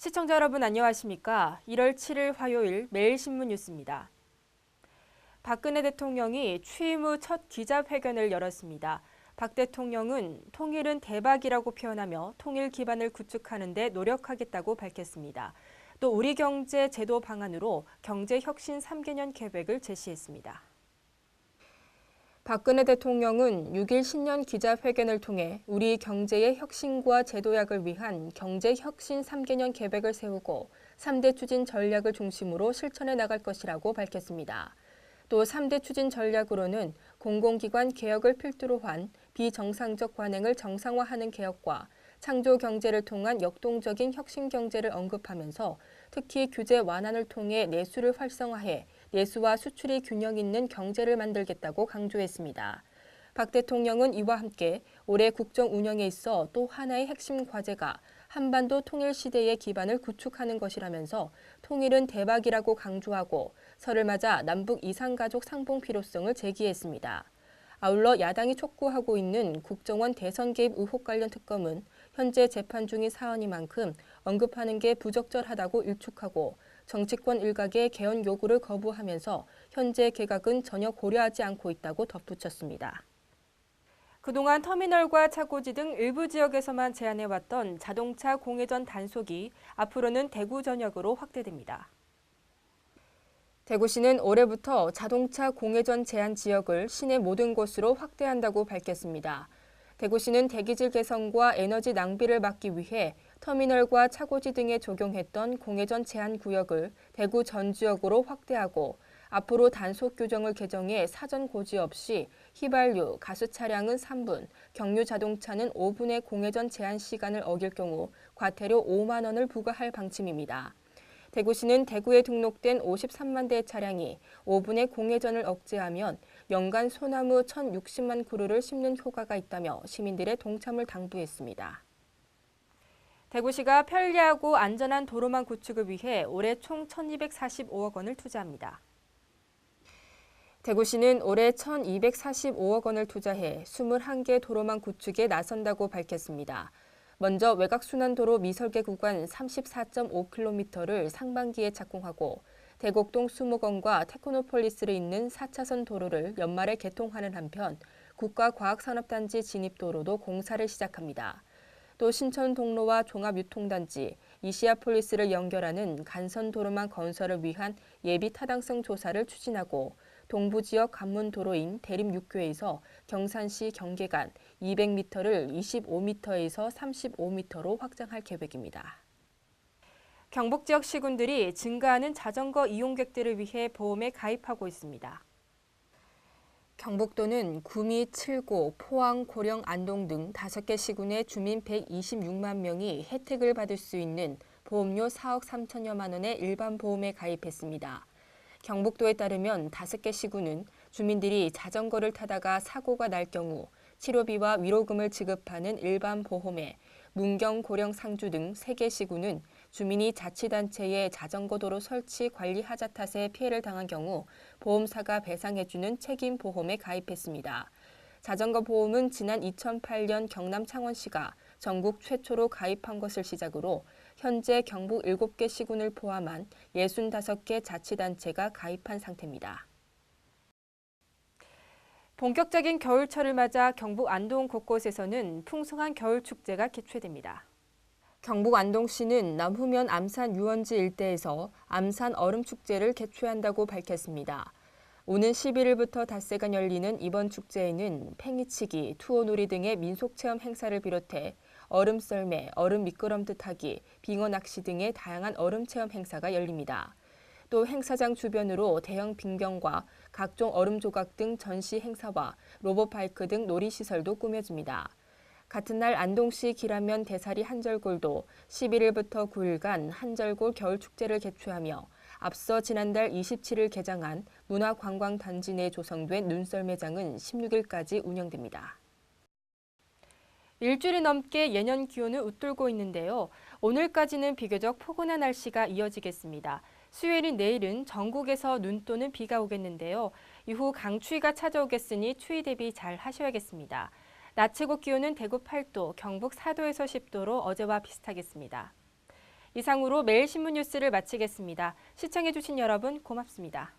시청자 여러분 안녕하십니까? 1월 7일 화요일 매일신문 뉴스입니다. 박근혜 대통령이 취임 후 첫 기자회견을 열었습니다. 박 대통령은 통일은 대박이라고 표현하며 통일 기반을 구축하는 데 노력하겠다고 밝혔습니다. 또 우리 경제 제도 방안으로 경제혁신 3개년 계획을 제시했습니다. 박근혜 대통령은 6일 신년 기자회견을 통해 우리 경제의 혁신과 제도약을 위한 경제혁신 3개년 계획을 세우고 3대 추진 전략을 중심으로 실천해 나갈 것이라고 밝혔습니다. 또 3대 추진 전략으로는 공공기관 개혁을 필두로 한 비정상적 관행을 정상화하는 개혁과 창조 경제를 통한 역동적인 혁신 경제를 언급하면서 특히 규제 완화를 통해 내수를 활성화해 내수와 수출이 균형 있는 경제를 만들겠다고 강조했습니다. 박 대통령은 이와 함께 올해 국정 운영에 있어 또 하나의 핵심 과제가 한반도 통일 시대의 기반을 구축하는 것이라면서 통일은 대박이라고 강조하고 설을 맞아 남북 이산가족 상봉 필요성을 제기했습니다. 아울러 야당이 촉구하고 있는 국정원 대선 개입 의혹 관련 특검은 현재 재판 중인 사안이만큼 언급하는 게 부적절하다고 일축하고 정치권 일각의 개헌 요구를 거부하면서 현재 개각은 전혀 고려하지 않고 있다고 덧붙였습니다. 그동안 터미널과 차고지 등 일부 지역에서만 제한해왔던 자동차 공회전 단속이 앞으로는 대구 전역으로 확대됩니다. 대구시는 올해부터 자동차 공회전 제한 지역을 시내 모든 곳으로 확대한다고 밝혔습니다. 대구시는 대기질 개선과 에너지 낭비를 막기 위해 터미널과 차고지 등에 적용했던 공회전 제한 구역을 대구 전 지역으로 확대하고 앞으로 단속 규정을 개정해 사전 고지 없이 휘발유, 가스 차량은 3분, 경유 자동차는 5분의 공회전 제한 시간을 어길 경우 과태료 5만 원을 부과할 방침입니다. 대구시는 대구에 등록된 53만 대의 차량이 5분의 공회전을 억제하면 연간 소나무 1,060만 그루를 심는 효과가 있다며 시민들의 동참을 당부했습니다. 대구시가 편리하고 안전한 도로망 구축을 위해 올해 총 1,245억 원을 투자합니다. 대구시는 올해 1,245억 원을 투자해 21개 도로망 구축에 나선다고 밝혔습니다. 먼저 외곽순환도로 미설계 구간 34.5km를 상반기에 착공하고 대곡동 수목원과 테크노폴리스를 잇는 4차선 도로를 연말에 개통하는 한편 국가과학산업단지 진입도로도 공사를 시작합니다. 또 신천동로와 종합유통단지, 이시아폴리스를 연결하는 간선도로망 건설을 위한 예비 타당성 조사를 추진하고 동부지역 관문도로인 대림6교에서 경산시 경계간 200m를 25m에서 35m로 확장할 계획입니다. 경북 지역 시군들이 증가하는 자전거 이용객들을 위해 보험에 가입하고 있습니다. 경북도는 구미, 칠고, 포항, 고령, 안동 등 5개 시군의 주민 126만 명이 혜택을 받을 수 있는 보험료 4억 3천여만 원의 일반 보험에 가입했습니다. 경북도에 따르면 5개 시군은 주민들이 자전거를 타다가 사고가 날 경우 치료비와 위로금을 지급하는 일반 보험에 문경, 고령, 상주 등 3개 시군은 주민이 자치단체의 자전거 도로 설치 관리 하자 탓에 피해를 당한 경우 보험사가 배상해주는 책임보험에 가입했습니다. 자전거 보험은 지난 2008년 경남 창원시가 전국 최초로 가입한 것을 시작으로 현재 경북 7개 시군을 포함한 65개 자치단체가 가입한 상태입니다. 본격적인 겨울철을 맞아 경북 안동 곳곳에서는 풍성한 겨울축제가 개최됩니다. 경북 안동시는 남후면 암산 유원지 일대에서 암산 얼음축제를 개최한다고 밝혔습니다. 오는 11일부터 닷새간 열리는 이번 축제에는 팽이치기, 투어놀이 등의 민속체험 행사를 비롯해 얼음 썰매, 얼음 미끄럼틀 타기, 빙어 낚시 등의 다양한 얼음 체험 행사가 열립니다. 또 행사장 주변으로 대형 빙병과 각종 얼음 조각 등 전시 행사와 로봇바이크 등 놀이시설도 꾸며집니다. 같은 날 안동시 기라면 대사리 한절골도 11일부터 9일간 한절골 겨울축제를 개최하며 앞서 지난달 27일 개장한 문화관광단지 내 조성된 눈썰매장은 16일까지 운영됩니다. 일주일이 넘게 예년 기온을 웃돌고 있는데요. 오늘까지는 비교적 포근한 날씨가 이어지겠습니다. 수요일인 내일은 전국에서 눈 또는 비가 오겠는데요. 이후 강추위가 찾아오겠으니 추위 대비 잘 하셔야겠습니다. 낮 최고 기온은 대구 8도, 경북 4도에서 10도로 어제와 비슷하겠습니다. 이상으로 매일 신문 뉴스를 마치겠습니다. 시청해주신 여러분 고맙습니다.